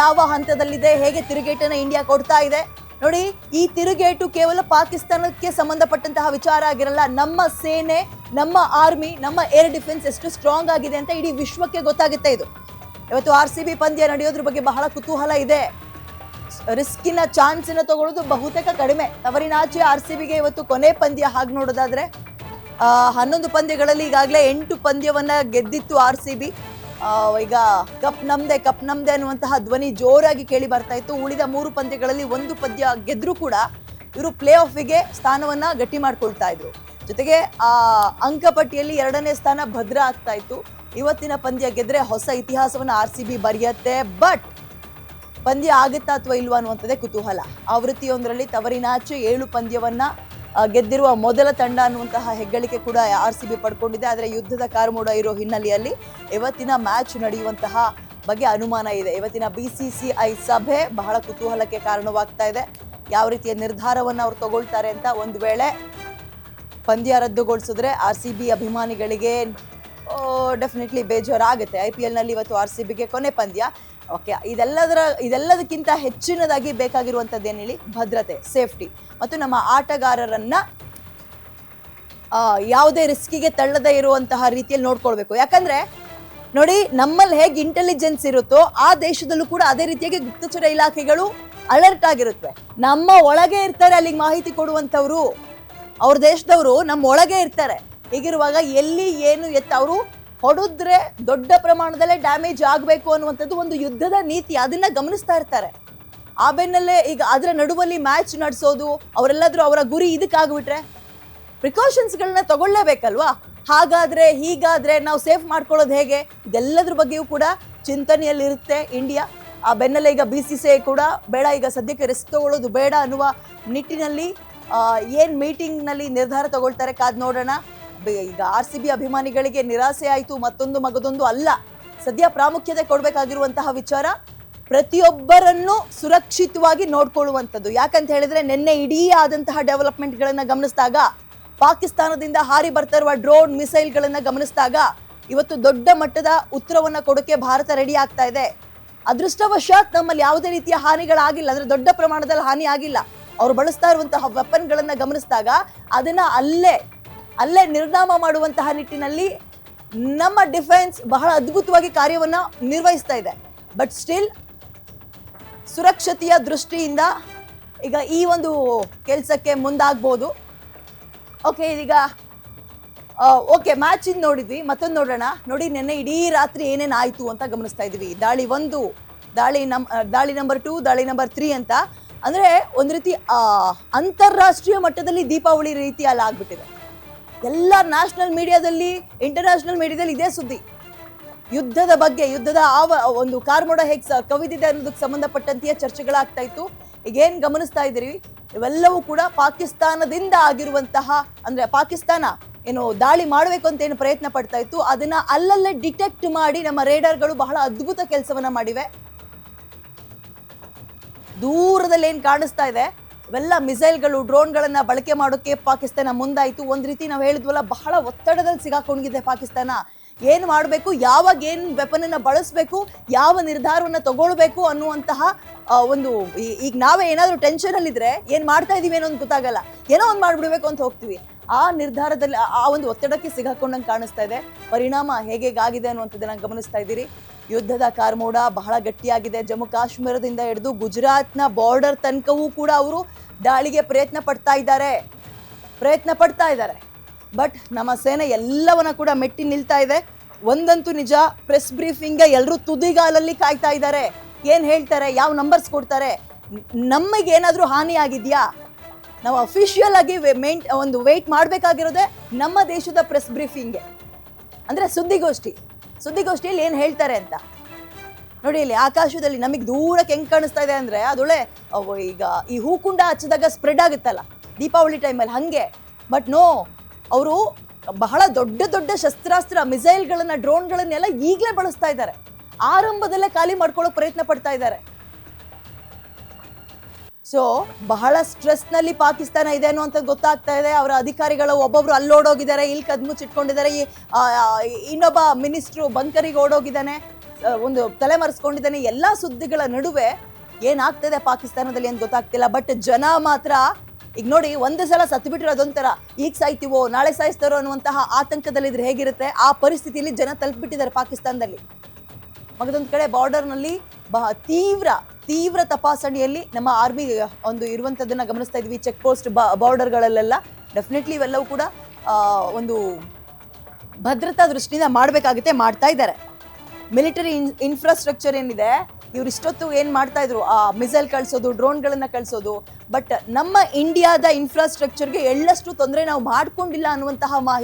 ಯಾವ ಹಂತದಲ್ಲಿದೆ, ಹೇಗೆ ತಿರುಗೇಟನ್ನ ಇಂಡಿಯಾ ಕೊಡ್ತಾ ಇದೆ ನೋಡಿ. ಈ ತಿರುಗೇಟು ಕೇವಲ ಪಾಕಿಸ್ತಾನಕ್ಕೆ ಸಂಬಂಧಪಟ್ಟಂತಹ ವಿಚಾರ ಆಗಿರಲ್ಲ. ನಮ್ಮ ಸೇನೆ, ನಮ್ಮ ಆರ್ಮಿ, ನಮ್ಮ ಏರ್ ಡಿಫೆನ್ಸ್ ಎಷ್ಟು ಸ್ಟ್ರಾಂಗ್ ಆಗಿದೆ ಅಂತ ಇಡೀ ವಿಶ್ವಕ್ಕೆ ಗೊತ್ತಾಗುತ್ತೆ. ಇದು ಇವತ್ತು RCB ಪಂದ್ಯ ನಡೆಯೋದ್ರ ಬಗ್ಗೆ ಬಹಳ ಕುತೂಹಲ ಇದೆ. ರಿಸ್ಕಿನ ಚಾನ್ಸ್ ತಗೊಳ್ಳೋದು ಬಹುತೇಕ ಕಡಿಮೆ. ತವರಿನಾಚೆ RCBಗೆ ಇವತ್ತು ಕೊನೆ ಪಂದ್ಯ. ಹಾಗೆ ನೋಡೋದಾದ್ರೆ 11 ಪಂದ್ಯಗಳಲ್ಲಿ ಈಗಾಗಲೇ 8 ಪಂದ್ಯವನ್ನ ಗೆದ್ದಿತ್ತು RCB. ಈಗ ಕಪ್ ನಮ್ದೆ ಅನ್ನುವಂತಹ ಧ್ವನಿ ಜೋರಾಗಿ ಕೇಳಿ ಬರ್ತಾ ಇತ್ತು. ಉಳಿದ 3 ಪಂದ್ಯಗಳಲ್ಲಿ 1 ಪಂದ್ಯ ಗೆದ್ರೂ ಕೂಡ ಇವರು ಪ್ಲೇ ಆಫ್ಗೆ ಸ್ಥಾನವನ್ನ ಗಟ್ಟಿ ಮಾಡ್ಕೊಳ್ತಾ ಇದ್ರು. ಜೊತೆಗೆ ಅಂಕಪಟ್ಟಿಯಲ್ಲಿ 2ನೇ ಸ್ಥಾನ ಭದ್ರ ಆಗ್ತಾ ಇತ್ತು. ಇವತ್ತಿನ ಪಂದ್ಯ ಗೆದ್ರೆ ಹೊಸ ಇತಿಹಾಸವನ್ನ RCB ಬರೆಯುತ್ತೆ. ಬಟ್ ಪಂದ್ಯ ಆಗುತ್ತಾ ಅಥವಾ ಇಲ್ವಾ ಅನ್ನುವಂಥದ್ದೇ ಕುತೂಹಲ. ಆವೃತ್ತಿಯೊಂದರಲ್ಲಿ ತವರಿನಾಚೆ 7 ಪಂದ್ಯವನ್ನ ಗೆದ್ದಿರುವ ಮೊದಲ ತಂಡ ಅನ್ನುವಂತಹ ಹೆಗ್ಗಳಿಕೆ ಕೂಡ RCB ಪಡ್ಕೊಂಡಿದೆ. ಆದರೆ ಯುದ್ಧದ ಕಾರ್ಮೋಡ ಇರೋ ಹಿನ್ನೆಲೆಯಲ್ಲಿ ಇವತ್ತಿನ ಮ್ಯಾಚ್ ನಡೆಯುವಂತಹ ಬಗ್ಗೆ ಅನುಮಾನ ಇದೆ. ಇವತ್ತಿನ BCCI ಸಭೆ ಬಹಳ ಕುತೂಹಲಕ್ಕೆ ಕಾರಣವಾಗ್ತಾ ಇದೆ. ಯಾವ ರೀತಿಯ ನಿರ್ಧಾರವನ್ನು ಅವ್ರು ತಗೊಳ್ತಾರೆ ಅಂತ. ಒಂದು ವೇಳೆ ಪಂದ್ಯ ರದ್ದುಗೊಳಿಸಿದ್ರೆ RCB ಅಭಿಮಾನಿಗಳಿಗೆ ಡೆಫಿನೆಟ್ಲಿ ಬೇಜಾರಾಗುತ್ತೆ. IPL ನಲ್ಲಿ ಇವತ್ತು RCBಗೆ ಕೊನೆ ಪಂದ್ಯ. ಓಕೆ, ಇದೆಲ್ಲದಕ್ಕಿಂತ ಹೆಚ್ಚಿನದಾಗಿ ಬೇಕಾಗಿರುವಂಥದ್ದೇನು ಹೇಳಿ, ಭದ್ರತೆ, ಸೇಫ್ಟಿ ಮತ್ತು ನಮ್ಮ ಆಟಗಾರರನ್ನ ಯಾವುದೇ ರಿಸ್ಕಿಗೆ ತಳ್ಳದೇ ಇರುವಂತಹ ರೀತಿಯಲ್ಲಿ ನೋಡ್ಕೊಳ್ಬೇಕು. ಯಾಕಂದ್ರೆ ನೋಡಿ, ನಮ್ಮಲ್ಲಿ ಹೇಗೆ ಇಂಟೆಲಿಜೆನ್ಸ್ ಇರುತ್ತೋ ಆ ದೇಶದಲ್ಲೂ ಕೂಡ ಅದೇ ರೀತಿಯಾಗಿ ಗುಪ್ತಚರ ಇಲಾಖೆಗಳು ಅಲರ್ಟ್ ಆಗಿರುತ್ತವೆ. ನಮ್ಮ ಒಳಗೆ ಇರ್ತಾರೆ ಅಲ್ಲಿಗೆ ಮಾಹಿತಿ ಕೊಡುವಂಥವ್ರು. ಅವ್ರ ದೇಶದವರು ನಮ್ಮ ಒಳಗೆ ಇರ್ತಾರೆ. ಹೀಗಿರುವಾಗ ಎಲ್ಲಿ ಏನು ಅವರು ಹೊಡೆದ್ರೆ ದೊಡ್ಡ ಪ್ರಮಾಣದಲ್ಲೇ ಡ್ಯಾಮೇಜ್ ಆಗಬೇಕು ಅನ್ನುವಂಥದ್ದು ಒಂದು ಯುದ್ಧದ ನೀತಿ. ಅದನ್ನ ಗಮನಿಸ್ತಾ ಇರ್ತಾರೆ. ಆ ಬೆನ್ನಲ್ಲೇ ಈಗ ಅದರ ನಡುವಲ್ಲಿ ಮ್ಯಾಚ್ ನಡೆಸೋದು, ಅವರೆಲ್ಲಾದ್ರೂ ಅವರ ಗುರಿ ಇದಕ್ಕಾಗ್ಬಿಟ್ರೆ ಪ್ರಿಕಾಷನ್ಸ್ಗಳನ್ನ ತಗೊಳ್ಳೇಬೇಕಲ್ವಾ? ಹಾಗಾದ್ರೆ ಹೀಗಾದ್ರೆ ನಾವು ಸೇಫ್ ಮಾಡ್ಕೊಳ್ಳೋದು ಹೇಗೆ? ಇದೆಲ್ಲದ್ರ ಬಗ್ಗೆಯೂ ಕೂಡ ಚಿಂತನೆಯಲ್ಲಿರುತ್ತೆ ಇಂಡಿಯಾ. ಆ ಬೆನ್ನಲ್ಲೇ ಈಗ BCCI ಕೂಡ ಬೇಡ, ಈಗ ಸದ್ಯಕ್ಕೆ ರಿಸ್ಕ್ ತಗೊಳ್ಳೋದು ಬೇಡ ಅನ್ನುವ ನಿಟ್ಟಿನಲ್ಲಿ ಏನ್ ಮೀಟಿಂಗ್ ನಲ್ಲಿ ನಿರ್ಧಾರ ತಗೊಳ್ತಾರೆ, ಕಾದ್ ನೋಡೋಣ. ಈಗ RCB ಅಭಿಮಾನಿಗಳಿಗೆ ನಿರಾಸೆ ಆಯಿತು, ಮತ್ತೊಂದು ಮಗದೊಂದು ಅಲ್ಲ. ಸದ್ಯ ಪ್ರಾಮುಖ್ಯತೆ ಕೊಡಬೇಕಾಗಿರುವಂತಹ ವಿಚಾರ ಪ್ರತಿಯೊಬ್ಬರನ್ನು ಸುರಕ್ಷಿತವಾಗಿ ನೋಡ್ಕೊಳ್ಳುವಂಥದ್ದು. ಯಾಕಂತ ಹೇಳಿದ್ರೆ ನಿನ್ನೆ ಇಡೀ ಆದಂತಹ ಡೆವಲಪ್ಮೆಂಟ್ಗಳನ್ನ ಗಮನಿಸಿದಾಗ, ಪಾಕಿಸ್ತಾನದಿಂದ ಹಾರಿ ಬರ್ತಾ ಇರುವ ಡ್ರೋನ್ ಮಿಸೈಲ್ಗಳನ್ನ ಗಮನಿಸಿದಾಗ ಇವತ್ತು ದೊಡ್ಡ ಮಟ್ಟದ ಉತ್ತರವನ್ನ ಕೊಡೋಕೆ ಭಾರತ ರೆಡಿ ಆಗ್ತಾ ಇದೆ. ಅದೃಷ್ಟವಶಾತ್ ನಮ್ಮಲ್ಲಿ ಯಾವುದೇ ರೀತಿಯ ಹಾನಿಗಳಾಗಿಲ್ಲ, ಅಂದ್ರೆ ದೊಡ್ಡ ಪ್ರಮಾಣದಲ್ಲಿ ಹಾನಿ ಆಗಿಲ್ಲ. ಅವ್ರು ಬಳಸ್ತಾ ಇರುವಂತಹ ವೆಪನ್ಗಳನ್ನ ಗಮನಿಸಿದಾಗ ಅದನ್ನ ಅಲ್ಲೇ ನಿರ್ನಾಮ ಮಾಡುವಂತಹ ನಿಟ್ಟಿನಲ್ಲಿ ನಮ್ಮ ಡಿಫೆನ್ಸ್ ಬಹಳ ಅದ್ಭುತವಾಗಿ ಕಾರ್ಯವನ್ನ ನಿರ್ವಹಿಸ್ತಾ ಇದೆ. ಬಟ್ ಸ್ಟಿಲ್ ಸುರಕ್ಷತೆಯ ದೃಷ್ಟಿಯಿಂದ ಈಗ ಈ ಒಂದು ಕೆಲಸಕ್ಕೆ ಮುಂದಾಗಬಹುದು. ಓಕೆ, ಮ್ಯಾಚ್ ಇಂದ ನೋಡಿದ್ವಿ, ಮತ್ತೊಂದು ನೋಡೋಣ. ನೋಡಿ, ನಿನ್ನೆ ಇಡೀ ರಾತ್ರಿ ಏನೇನು ಆಯ್ತು ಅಂತ ಗಮನಿಸ್ತಾ ಇದ್ವಿ. ದಾಳಿ 1, ದಾಳಿ ನಂಬರ್ 2, ದಾಳಿ ನಂಬರ್ 3 ಅಂತ. ಅಂದ್ರೆ ಒಂದ್ ರೀತಿ ಅಂತಾರಾಷ್ಟ್ರೀಯ ಮಟ್ಟದಲ್ಲಿ ದೀಪಾವಳಿ ರೀತಿ ಅಲ್ಲ ಆಗ್ಬಿಟ್ಟಿದೆ. ಎಲ್ಲ ನ್ಯಾಷನಲ್ ಮೀಡಿಯಾದಲ್ಲಿ, ಇಂಟರ್ನ್ಯಾಷನಲ್ ಮೀಡಿಯಾದಲ್ಲಿ ಇದೇ ಸುದ್ದಿ. ಯುದ್ಧದ ಬಗ್ಗೆ, ಯುದ್ಧದ ಒಂದು ಕಾರ್ಮೋಡ ಹೇಗೆ ಕವಿದಿದೆ ಅನ್ನೋದಕ್ಕೆ ಸಂಬಂಧಪಟ್ಟಂತೆಯೇ ಚರ್ಚೆಗಳಾಗ್ತಾ ಇತ್ತು. ಈಗೇನ್ ಗಮನಿಸ್ತಾ ಇದ್ದೀರಿ, ಇವೆಲ್ಲವೂ ಕೂಡ ಪಾಕಿಸ್ತಾನದಿಂದ ಆಗಿರುವಂತಹ, ಅಂದ್ರೆ ಪಾಕಿಸ್ತಾನ ಏನು ದಾಳಿ ಮಾಡಬೇಕು ಅಂತ ಏನು ಪ್ರಯತ್ನ ಪಡ್ತಾ ಇತ್ತು, ಅದನ್ನ ಅಲ್ಲಲ್ಲೇ ಡಿಟೆಕ್ಟ್ ಮಾಡಿ ನಮ್ಮ ರೇಡರ್ಗಳು ಬಹಳ ಅದ್ಭುತ ಕೆಲಸವನ್ನ ಮಾಡಿವೆ. ದೂರದಲ್ಲಿ ಏನ್ ಕಾಣಿಸ್ತಾ ಇದೆ, ಇವೆಲ್ಲ ಮಿಸೈಲ್ಗಳು, ಡ್ರೋನ್ಗಳನ್ನ ಬಳಕೆ ಮಾಡೋಕೆ ಪಾಕಿಸ್ತಾನ ಮುಂದಾಯಿತು. ಒಂದ್ ರೀತಿ ನಾವು ಹೇಳಿದ್ವಲ್ಲ, ಬಹಳ ಒತ್ತಡದಲ್ಲಿ ಸಿಗಾಕೊಂಡಿದೆ ಪಾಕಿಸ್ತಾನ. ಏನ್ ಮಾಡಬೇಕು, ಯಾವಾಗ ಏನ್ ವೆಪನ್ ಅನ್ನ ಬಳಸಬೇಕು, ಯಾವ ನಿರ್ಧಾರವನ್ನ ತಗೊಳ್ಬೇಕು ಅನ್ನುವಂತಹ ಒಂದು, ಈಗ ನಾವೇ ಏನಾದ್ರೂ ಟೆನ್ಷನ್ ಅಲ್ಲಿ ಇದ್ರೆ ಏನ್ ಮಾಡ್ತಾ ಇದೀವಿ ಏನೋ ಒಂದು ಗೊತ್ತಾಗಲ್ಲ, ಏನೋ ಒಂದು ಮಾಡ್ಬಿಡ್ಬೇಕು ಅಂತ ಹೋಗ್ತೀವಿ. ಆ ನಿರ್ಧಾರದಲ್ಲಿ ಆ ಒಂದು ಒತ್ತಡಕ್ಕೆ ಸಿಗಾಕೊಂಡಂಗೆ ಕಾಣಿಸ್ತಾ ಇದೆ. ಪರಿಣಾಮ ಹೇಗಾಗಿದೆ ಅನ್ನುವಂಥದ್ದನ್ನ ಗಮನಿಸ್ತಾ ಇದ್ದೀರಿ. ಯುದ್ಧದ ಕಾರ್ಮೋಡ ಬಹಳ ಗಟ್ಟಿಯಾಗಿದೆ. ಜಮ್ಮು ಕಾಶ್ಮೀರದಿಂದ ಹಿಡಿದು ಗುಜರಾತ್ನ ಬಾರ್ಡರ್ ತನಕವೂ ಕೂಡ ಅವರು ದಾಳಿಗೆ ಪ್ರಯತ್ನ ಪಡ್ತಾ ಇದ್ದಾರೆ. ಬಟ್ ನಮ್ಮ ಸೇನೆ ಎಲ್ಲವನ್ನ ಕೂಡ ಮೆಟ್ಟಿ ನಿಲ್ತಾ ಇದೆ. ಒಂದಂತೂ ನಿಜ, ಪ್ರೆಸ್ ಬ್ರೀಫಿಂಗ್ ಎಲ್ಲರೂ ತುದಿಗಾಲಲ್ಲಿ ಕಾಯ್ತಾ ಇದ್ದಾರೆ. ಏನ್ ಹೇಳ್ತಾರೆ, ಯಾವ ನಂಬರ್ಸ್ ಕೊಡ್ತಾರೆ, ನಮಗೆ ಏನಾದ್ರೂ ಹಾನಿ ಆಗಿದ್ಯಾ, ನಾವು ಅಫಿಷಿಯಲ್ ಆಗಿ ಒಂದು ವೇಟ್ ಮಾಡಬೇಕಾಗಿರೋದೇ ನಮ್ಮ ದೇಶದ ಪ್ರೆಸ್ ಬ್ರೀಫಿಂಗ್ಗೆ, ಅಂದ್ರೆ ಸುದ್ದಿಗೋಷ್ಠಿಯಲ್ಲಿ ಏನ್ ಹೇಳ್ತಾರೆ ಅಂತ. ನೋಡಿ, ಇಲ್ಲಿ ಆಕಾಶದಲ್ಲಿ ನಮಗೆ ದೂರಕ್ಕೆ ಹೆಂಗ್ ಕಾಣಿಸ್ತಾ ಇದೆ ಅಂದ್ರೆ, ಅದೊಳ್ಳೆ ಈಗ ಈ ಹೂಕುಂಡ ಹಚ್ಚಿದಾಗ ಸ್ಪ್ರೆಡ್ ಆಗುತ್ತಲ್ಲ ದೀಪಾವಳಿ ಟೈಮಲ್ಲಿ, ಹಂಗೆ. ಬಟ್ ನೋ, ಅವರು ಬಹಳ ದೊಡ್ಡ ಶಸ್ತ್ರಾಸ್ತ್ರ, ಮಿಸೈಲ್ಗಳನ್ನ, ಡ್ರೋನ್ಗಳನ್ನೆಲ್ಲ ಈಗಲೇ ಬಳಸ್ತಾ ಇದ್ದಾರೆ. ಆರಂಭದಲ್ಲೇ ಖಾಲಿ ಮಾಡ್ಕೊಳ್ಳೋ ಪ್ರಯತ್ನ ಪಡ್ತಾ ಇದ್ದಾರೆ. ಸೊ ಬಹಳ ಸ್ಟ್ರೆಸ್ ನಲ್ಲಿ ಪಾಕಿಸ್ತಾನ ಇದೆ ಅನ್ನುವಂತ ಗೊತ್ತಾಗ್ತಾ ಇದೆ. ಅವರ ಅಧಿಕಾರಿಗಳು ಒಬ್ಬೊಬ್ರು ಅಲ್ಲಿ ಓಡೋಗಿದ್ದಾರೆ, ಇಲ್ಲಿ ಕದ್ಮುಚ್ಚಿಟ್ಕೊಂಡಿದ್ದಾರೆ. ಇನ್ನೊಬ್ಬ ಮಿನಿಸ್ಟ್ರು ಬಂಕರಿಗೆ ಓಡೋಗಿದ್ದಾನೆ. ಒಂದು ತಲೆಮರೆಸ್ಕೊಂಡಿದ್ದಾನೆ. ಎಲ್ಲಾ ಸುದ್ದಿಗಳ ನಡುವೆ ಏನಾಗ್ತದೆ ಪಾಕಿಸ್ತಾನದಲ್ಲಿ ಅಂತ ಗೊತ್ತಾಗ್ತಿಲ್ಲ. ಬಟ್ ಜನ ಮಾತ್ರ ಈಗ ನೋಡಿ, ಒಂದು ಸಲ ಸತ್ತು ಬಿಟ್ರೆ ಅದೊಂಥರ ಈಗ ಸಾಯ್ತೀವೋ ನಾಳೆ ಸಾಯಿಸ್ತಾರೋ ಅನ್ನುವಂತಹ ಆತಂಕದಲ್ಲಿ ಇದ್ರೆ ಹೇಗಿರುತ್ತೆ, ಆ ಪರಿಸ್ಥಿತಿಯಲ್ಲಿ ಜನ ತಲುಪಿಬಿಟ್ಟಿದ್ದಾರೆ ಪಾಕಿಸ್ತಾನದಲ್ಲಿ. ಮಗದೊಂದು ಕಡೆ ಬಾರ್ಡರ್ನಲ್ಲಿ ತೀವ್ರ ತಪಾಸಣೆಯಲ್ಲಿ ನಮ್ಮ ಆರ್ಮಿ ಒಂದು ಇರುವಂತದನ್ನ ಗಮನಿಸ್ತಾ ಇದ್ವಿ. ಚೆಕ್ ಪೋಸ್ಟ್ ಬಾರ್ಡರ್ಗಳಲ್ಲೆಲ್ಲ ಡೆಫಿನೆಟ್ಲಿ ಇವೆಲ್ಲವೂ ಕೂಡ ಒಂದು ಭದ್ರತಾ ದೃಷ್ಟಿಯಿಂದ ಮಾಡಬೇಕಾಗುತ್ತೆ, ಮಾಡ್ತಾ ಇದ್ದಾರೆ. ಮಿಲಿಟರಿ ಇನ್ಫ್ರಾಸ್ಟ್ರಕ್ಚರ್ ಏನಿದೆ, ಇವ್ರು ಇಷ್ಟೊತ್ತು ಏನ್ ಮಾಡ್ತಾ ಇದ್ರು, ಆ ಮಿಸೈಲ್ ಕಳ್ಸೋದು, ಡ್ರೋನ್ಗಳನ್ನ ಕಳ್ಸೋದು. ಬಟ್ ನಮ್ಮ ಇಂಡಿಯಾದ ಇನ್ಫ್ರಾಸ್ಟ್ರಕ್ಚರ್ಗೆ ಎಳ್ಳಷ್ಟು ತೊಂದರೆ ನಾವು ಮಾಡ್ಕೊಂಡಿಲ್ಲ ಅನ್ನುವಂತಹ ಮಾಹಿತಿ